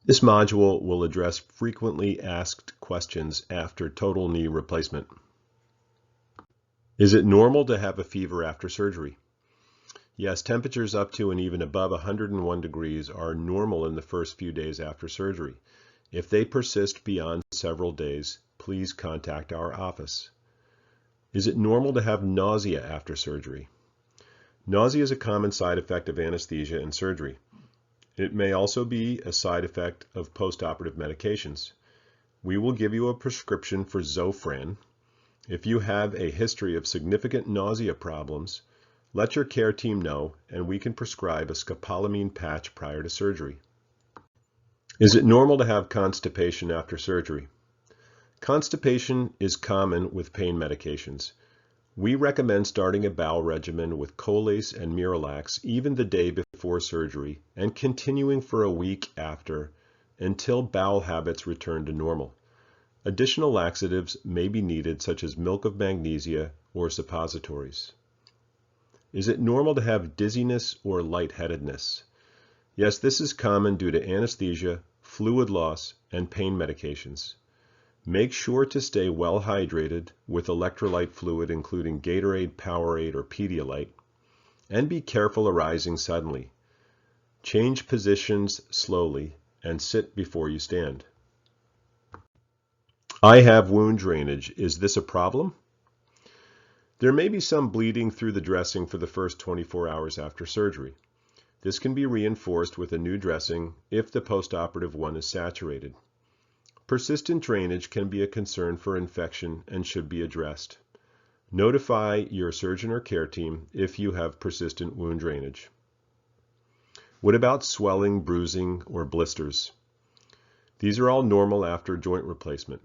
This module will address frequently asked questions after total knee replacement. Is it normal to have a fever after surgery? Yes, temperatures up to and even above 101 degrees are normal in the first few days after surgery. If they persist beyond several days, please contact our office. Is it normal to have nausea after surgery? Nausea is a common side effect of anesthesia and surgery. It may also be a side effect of postoperative medications. We will give you a prescription for Zofran. If you have a history of significant nausea problems, let your care team know and we can prescribe a scopolamine patch prior to surgery. Is it normal to have constipation after surgery? Constipation is common with pain medications. We recommend starting a bowel regimen with Colace and Miralax even the day before surgery and continuing for a week after until bowel habits return to normal. Additional laxatives may be needed, such as milk of magnesia or suppositories. Is it normal to have dizziness or lightheadedness? Yes, this is common due to anesthesia, fluid loss, and pain medications. Make sure to stay well hydrated with electrolyte fluid including Gatorade, Powerade, or Pedialyte, and be careful arising suddenly. Change positions slowly and sit before you stand. I have wound drainage. Is this a problem? There may be some bleeding through the dressing for the first 24 hours after surgery. This can be reinforced with a new dressing if the postoperative one is saturated. Persistent drainage can be a concern for infection and should be addressed. Notify your surgeon or care team if you have persistent wound drainage. What about swelling, bruising, or blisters? These are all normal after joint replacement.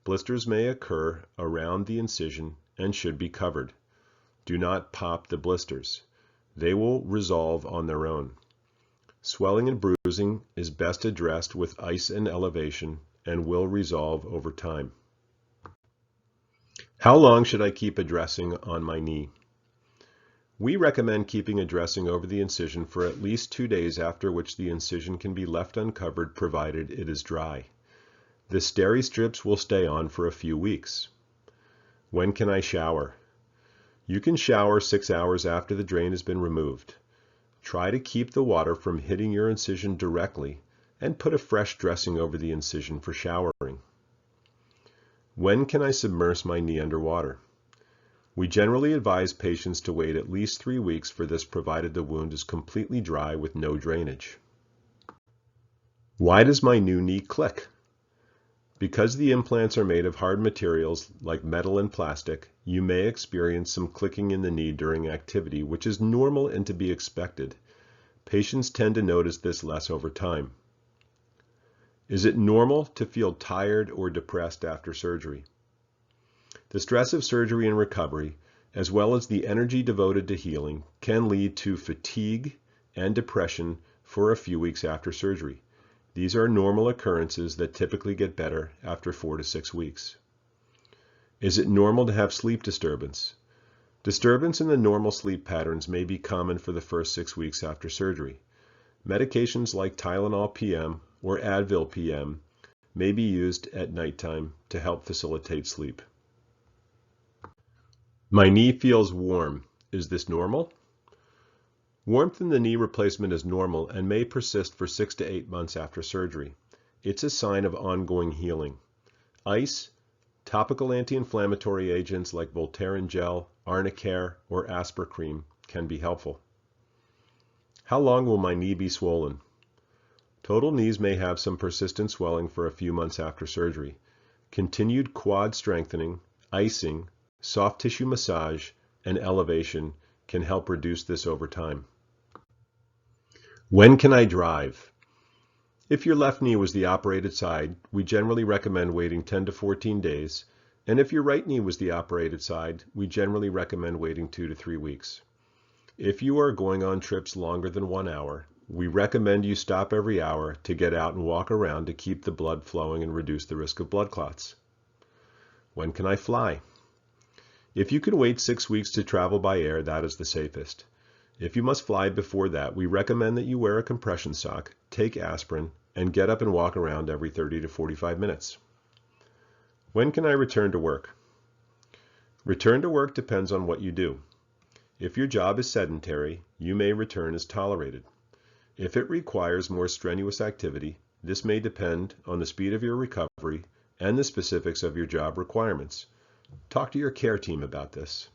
Blisters may occur around the incision and should be covered. Do not pop the blisters. They will resolve on their own. Swelling and bruising is best addressed with ice and elevation and will resolve over time. How long should I keep a dressing on my knee? We recommend keeping a dressing over the incision for at least 2 days, after which the incision can be left uncovered provided it is dry. The steri strips will stay on for a few weeks. When can I shower? You can shower 6 hours after the drain has been removed. Try to keep the water from hitting your incision directly and put a fresh dressing over the incision for showering. When can I submerge my knee underwater? We generally advise patients to wait at least 3 weeks for this, provided the wound is completely dry with no drainage. Why does my new knee click? Because the implants are made of hard materials like metal and plastic, you may experience some clicking in the knee during activity, which is normal and to be expected. Patients tend to notice this less over time. Is it normal to feel tired or depressed after surgery? The stress of surgery and recovery, as well as the energy devoted to healing, can lead to fatigue and depression for a few weeks after surgery. These are normal occurrences that typically get better after 4 to 6 weeks. Is it normal to have sleep disturbance? Disturbance in the normal sleep patterns may be common for the first 6 weeks after surgery. Medications like Tylenol PM or Advil PM may be used at nighttime to help facilitate sleep. My knee feels warm. Is this normal? Warmth in the knee replacement is normal and may persist for 6 to 8 months after surgery. It's a sign of ongoing healing. Ice, topical anti-inflammatory agents like Voltaren gel, Arnicare, or Aspercreme can be helpful. How long will my knee be swollen? Total knees may have some persistent swelling for a few months after surgery. Continued quad strengthening, icing, soft tissue massage, and elevation can help reduce this over time. When can I drive? If your left knee was the operated side, we generally recommend waiting 10 to 14 days, and if your right knee was the operated side, we generally recommend waiting 2 to 3 weeks. If you are going on trips longer than 1 hour, we recommend you stop every hour to get out and walk around to keep the blood flowing and reduce the risk of blood clots. When can I fly? If you can wait 6 weeks to travel by air, that is the safest. If you must fly before that, we recommend that you wear a compression sock, take aspirin, and get up and walk around every 30 to 45 minutes. When can I return to work? Return to work depends on what you do. If your job is sedentary, you may return as tolerated. If it requires more strenuous activity, this may depend on the speed of your recovery and the specifics of your job requirements. Talk to your care team about this.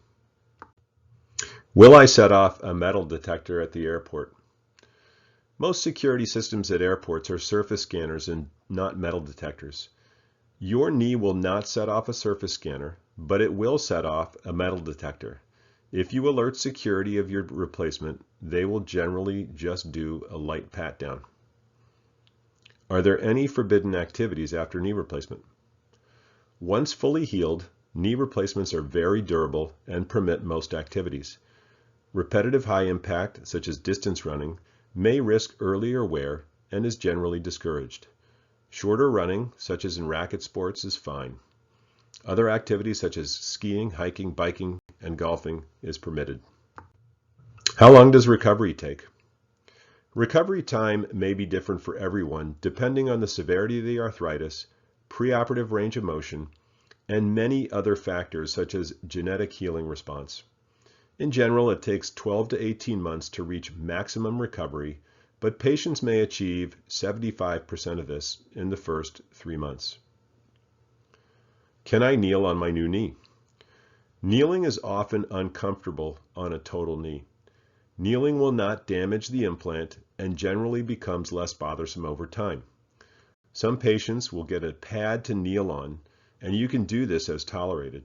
Will I set off a metal detector at the airport? Most security systems at airports are surface scanners and not metal detectors. Your knee will not set off a surface scanner, but it will set off a metal detector. If you alert security of your replacement, they will generally just do a light pat down. Are there any forbidden activities after knee replacement? Once fully healed, knee replacements are very durable and permit most activities. Repetitive high impact, such as distance running, may risk earlier wear and is generally discouraged. Shorter running, such as in racket sports, is fine. Other activities such as skiing, hiking, biking, and golfing is permitted. How long does recovery take? Recovery time may be different for everyone depending on the severity of the arthritis, preoperative range of motion, and many other factors such as genetic healing response. In general, it takes 12 to 18 months to reach maximum recovery, but patients may achieve 75% of this in the first 3 months. Can I kneel on my new knee? Kneeling is often uncomfortable on a total knee. Kneeling will not damage the implant and generally becomes less bothersome over time. Some patients will get a pad to kneel on, and you can do this as tolerated.